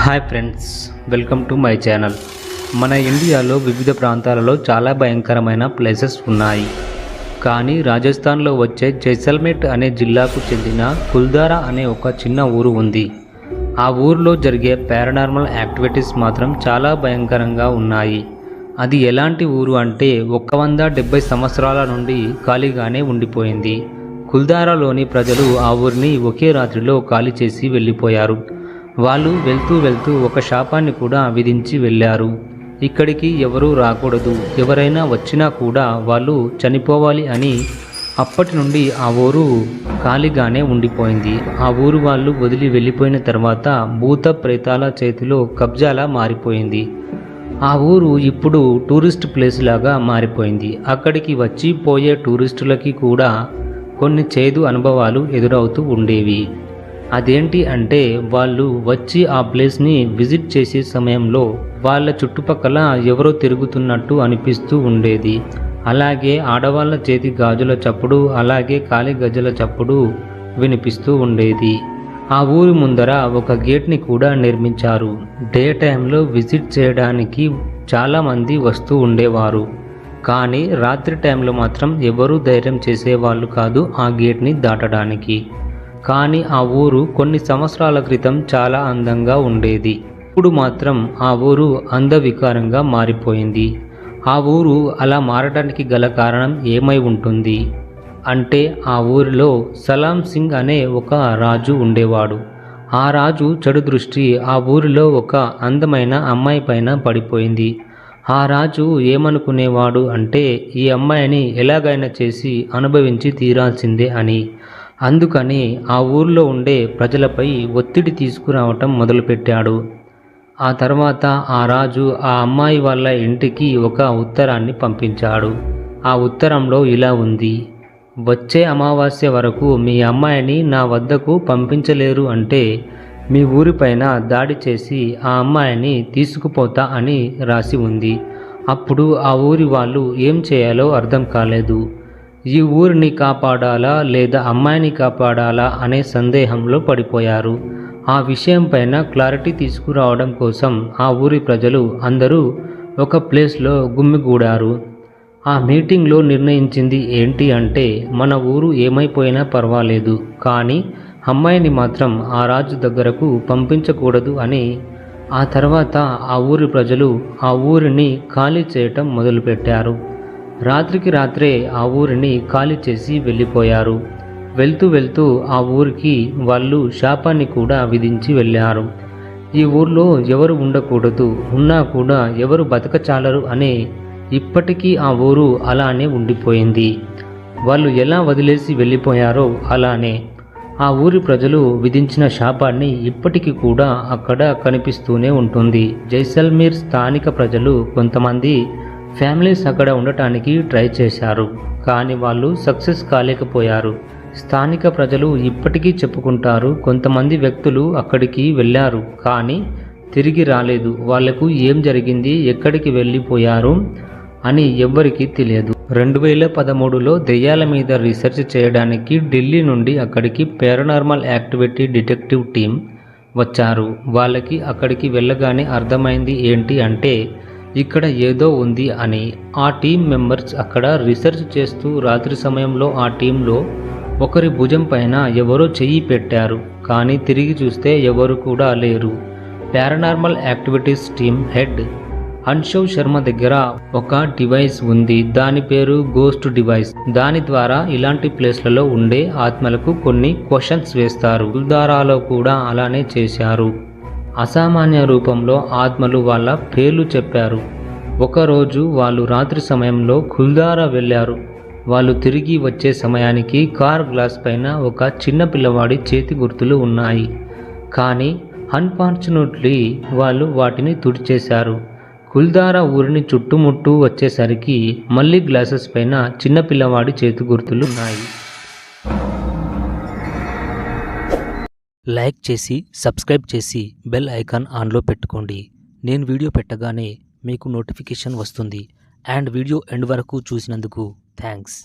Hi friends, welcome to my channel. మన ఇండియాలో వివిధ ప్రాంతాలలో చాలా భయంకరమైన ప్లేసెస్ ఉన్నాయి. కానీ రాజస్థాన్లో వచ్చే జైసల్మేర్ అనే జిల్లాకు చెందిన కుల్దారా అనే ఒక చిన్న ఊరు ఉంది. ఆ ఊరిలో జరిగే పారానార్మల్ యాక్టివిటీస్ మాత్రం చాలా భయంకరంగా ఉన్నాయి. అది ఎలాంటి ఊరు అంటే 170 సంవత్సరాల నుండి ఖాళీగానే ఉండిపోయింది. కుల్దారాలోని ప్రజలు ఆ ఊరిని ఒకే రాత్రిలో ఖాళీ చేసి వెళ్ళిపోయారు. వాళ్ళు వెళ్తూ ఒక శాపాన్ని కూడా విధించి వెళ్ళారు. ఇక్కడికి ఎవరూ రాకూడదు, ఎవరైనా వచ్చినా కూడా వాళ్ళు చనిపోవాలి అని. అప్పటి నుండి ఆ ఊరు ఖాళీగానే ఉండిపోయింది. ఆ ఊరు వాళ్ళు వదిలి వెళ్ళిపోయిన తర్వాత భూత ప్రేతాల చేతిలో కబ్జాలా మారిపోయింది. ఆ ఊరు ఇప్పుడు టూరిస్ట్ ప్లేస్ లాగా మారిపోయింది. అక్కడికి వచ్చి పోయే టూరిస్టులకి కూడా కొన్ని చేదు అనుభవాలు ఎదురవుతూ ఉండేవి. అదేంటి అంటే వాళ్ళు వచ్చి ఆ ప్లేస్ని విజిట్ చేసే సమయంలో వాళ్ళ చుట్టుపక్కల ఎవరో తిరుగుతున్నట్టు అనిపిస్తూ ఉండేది. అలాగే ఆడవాళ్ళ చేతి గాజుల చప్పుడు, అలాగే కాలి గజ్జల చప్పుడు వినిపిస్తూ ఉండేది. ఆ ఊరి ముందర ఒక గేట్ని కూడా నిర్మించారు. డే టైంలో విజిట్ చేయడానికి చాలామంది వస్తూ ఉండేవారు. కానీ రాత్రి టైంలో మాత్రం ఎవరూ ధైర్యం చేసేవాళ్ళు కాదు ఆ గేట్ని దాటడానికి. కానీ ఆ ఊరు కొన్ని సంవత్సరాల క్రితం చాలా అందంగా ఉండేది. ఇప్పుడు మాత్రం ఆ ఊరు అందవికారంగా మారిపోయింది. ఆ ఊరు అలా మారడానికి గల కారణం ఏమై ఉంటుంది అంటే ఆ ఊరిలో సలాం సింగ్ అనే ఒక రాజు ఉండేవాడు. ఆ రాజు చెడు దృష్టి ఆ ఊరిలో ఒక అందమైన అమ్మాయి పైన పడిపోయింది. ఆ రాజు ఏమనుకునేవాడు అంటే ఈ అమ్మాయిని ఎలాగైనా చేసి అనుభవించి తీరాల్సిందే అని. అందుకని ఆ ఊర్లో ఉండే ప్రజలపై ఒత్తిడి తీసుకురావటం మొదలుపెట్టాడు. ఆ తర్వాత ఆ రాజు ఆ అమ్మాయి వాళ్ళ ఇంటికి ఒక ఉత్తరాన్ని పంపించాడు. ఆ ఉత్తరంలో ఇలా ఉంది: వచ్చే అమావాస్య వరకు మీ అమ్మాయిని నా వద్దకు పంపించలేరు అంటే మీ ఊరిపైన దాడి చేసి ఆ అమ్మాయిని తీసుకుపోతా అని రాసి ఉంది. అప్పుడు ఆ ఊరి వాళ్ళు ఏం చేయాలో అర్థం కాలేదు. ఈ ఊరిని కాపాడాలా లేదా అమ్మాయిని కాపాడాలా అనే సందేహంలో పడిపోయారు. ఆ విషయం పైన క్లారిటీ తీసుకురావడం కోసం ఆ ఊరి ప్రజలు అందరూ ఒక ప్లేస్లో గుమ్మిగూడారు. ఆ మీటింగ్లో నిర్ణయించింది ఏంటి అంటే మన ఊరు ఏమైపోయినా పర్వాలేదు, కానీ అమ్మాయిని మాత్రం ఆ రాజు దగ్గరకు పంపించకూడదు అని. ఆ తర్వాత ఆ ఊరి ప్రజలు ఆ ఊరిని ఖాళీ చేయటం మొదలుపెట్టారు. రాత్రికి రాత్రే ఆ ఊరిని ఖాళీ చేసి వెళ్ళిపోయారు. వెళ్తూ ఆ ఊరికి వాళ్ళు శాపాన్ని కూడా విధించి వెళ్ళారు. ఈ ఊర్లో ఎవరు ఉండకూడదు, ఉన్నా కూడా ఎవరు బతకచాలరు అనే. ఇప్పటికీ ఆ ఊరు అలానే ఉండిపోయింది. వాళ్ళు ఎలా వదిలేసి వెళ్ళిపోయారో అలానే ఆ ఊరి ప్రజలు విధించిన శాపాన్ని ఇప్పటికీ కూడా అక్కడ కనిపిస్తూనే ఉంటుంది. జైసల్మేర్ స్థానిక ప్రజలు కొంతమంది ఫ్యామిలీస్ అక్కడ ఉండటానికి ట్రై చేశారు, కానీ వాళ్ళు సక్సెస్ కాలేకపోయారు. స్థానిక ప్రజలు ఇప్పటికీ చెప్పుకుంటారు కొంతమంది వ్యక్తులు అక్కడికి వెళ్ళారు కానీ తిరిగి రాలేదు. వాళ్లకు ఏం జరిగింది, ఎక్కడికి వెళ్ళిపోయారు అని ఎవ్వరికీ తెలియదు. 2013లో దెయ్యాల మీద రీసెర్చ్ చేయడానికి ఢిల్లీ నుండి అక్కడికి పారానార్మల్ యాక్టివిటీ డిటెక్టివ్ టీం వచ్చారు. వాళ్ళకి అక్కడికి వెళ్ళగానే అర్థమైంది ఏంటి అంటే ఇక్కడ ఏదో ఉంది అని. ఆ టీం మెంబర్స్ అక్కడ రీసెర్చ్ చేస్తూ రాత్రి సమయంలో ఆ టీంలో ఒకరి భుజం పైన ఎవరో చెయ్యి పెట్టారు, కానీ తిరిగి చూస్తే ఎవరు కూడా లేరు. Paranormal activities team head Anshav Sharma దగ్గర ఒక డివైస్ ఉంది. దాని పేరు గోస్ట్ డివైస్. దాని ద్వారా ఇలాంటి ప్లేస్లలో ఉండే ఆత్మలకు కొన్ని క్వశ్చన్స్ వేస్తారు. కుల్దారాలో కూడా అలానే చేశారు. అసామాన్య రూపంలో ఆత్మలు వాళ్ళ పేర్లు చెప్పారు. ఒకరోజు వాళ్ళు రాత్రి సమయంలో కుల్దారా వెళ్ళారు. వాళ్ళు తిరిగి వచ్చే సమయానికి కార్ గ్లాస్ పైన ఒక చిన్న పిల్లవాడి చేతి గుర్తులు ఉన్నాయి, కానీ అన్ఫార్చునేట్లీ వాళ్ళు వాటిని తుడిచేశారు. కుల్దారా ఊరిని చుట్టుముట్టూ వచ్చేసరికి మళ్ళీ గ్లాసెస్ పైన చిన్న పిల్లవాడి చేతి గుర్తులు ఉన్నాయి. లైక్ చేసి సబ్స్క్రైబ్ చేసి బెల్ ఐకాన్ ఆన్లో పెట్టుకోండి. నేను వీడియో పెట్టగానే మీకు నోటిఫికేషన్ వస్తుంది. అండ్ వీడియో ఎండ్ వరకు చూసినందుకు థ్యాంక్స్.